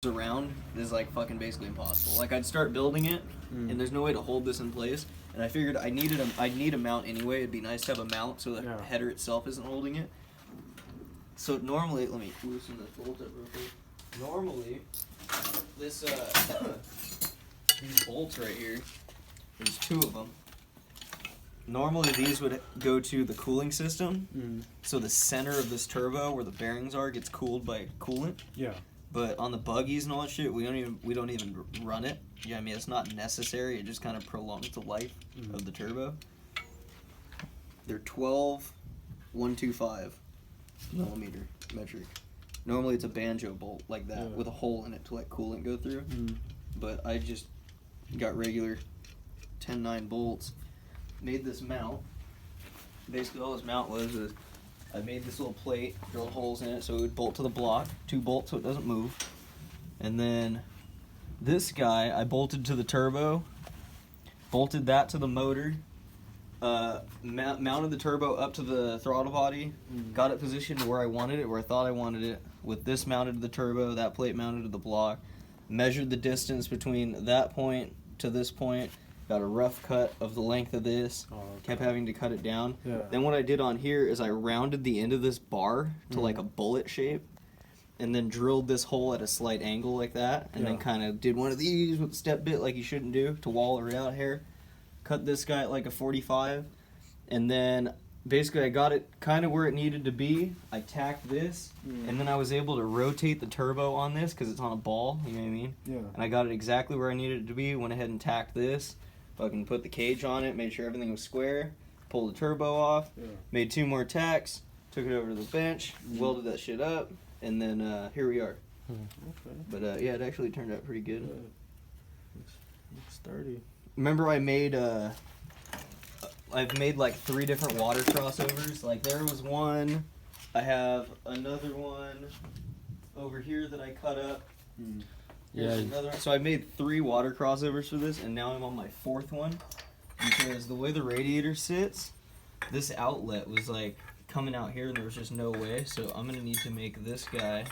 around is like fucking basically impossible. Like I'd start building it, and there's no way to hold this in place. And I figured I'd need a mount anyway. It'd be nice to have a mount so the header itself isn't holding it. So normally, let me loosen this bolt up real quick. Normally, this these bolts right here, there's two of them. Normally these would go to the cooling system. So the center of this turbo where the bearings are gets cooled by coolant. Yeah. But on the buggies and all that shit, we don't even run it. Yeah, I mean it's not necessary. It just kind of prolongs the life of the turbo. They're 12.125 millimeter metric. Normally it's a banjo bolt like that with a hole in it to let coolant go through. But I just got regular 10-9 bolts. Made this mount. Basically all this mount was is I made this little plate, drilled holes in it so it would bolt to the block, 2 bolts so it doesn't move. And then this guy I bolted to the turbo, bolted that to the motor, mounted the turbo up to the throttle body, got it positioned where I wanted it, where I thought I wanted it, with this mounted to the turbo, that plate mounted to the block, measured the distance between that point to this point, got a rough cut of the length of this, kept having to cut it down. Then what I did on here is I rounded the end of this bar to like a bullet shape, and then drilled this hole at a slight angle like that, and then kind of did one of these with a step bit like you shouldn't do to wall it out here. Cut this guy at like a 45, and then basically I got it kind of where it needed to be. I tacked this, and then I was able to rotate the turbo on this because it's on a ball, you know what I mean? Yeah. And I got it exactly where I needed it to be, went ahead and tacked this. Fucking put the cage on it, made sure everything was square, pulled the turbo off, made 2 more tacks, took it over to the bench, welded that shit up, and then here we are. Okay. But yeah, it actually turned out pretty good. Looks sturdy. Remember I made, I've made like 3 different water crossovers. Like there was one, I have another one over here that I cut up. Here's another one. So I made 3 water crossovers for this, and now I'm on my 4th one because the way the radiator sits, this outlet was like coming out here and there was just no way. So I'm gonna need to make this guy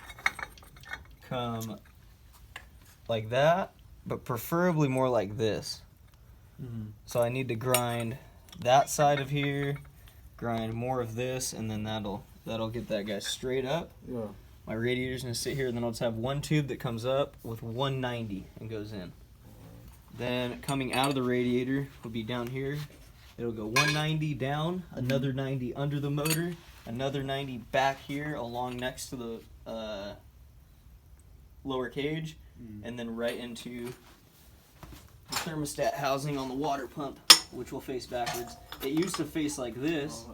come like that, but preferably more like this. So I need to grind that side of here, grind more of this, and then that'll get that guy straight up. My radiator's gonna sit here, and then I'll just have one tube that comes up with 190 and goes in. Then coming out of the radiator will be down here. It'll go 190 down, another 90 under the motor, another 90 back here along next to the lower cage, and then right into the thermostat housing on the water pump, which will face backwards. It used to face like this.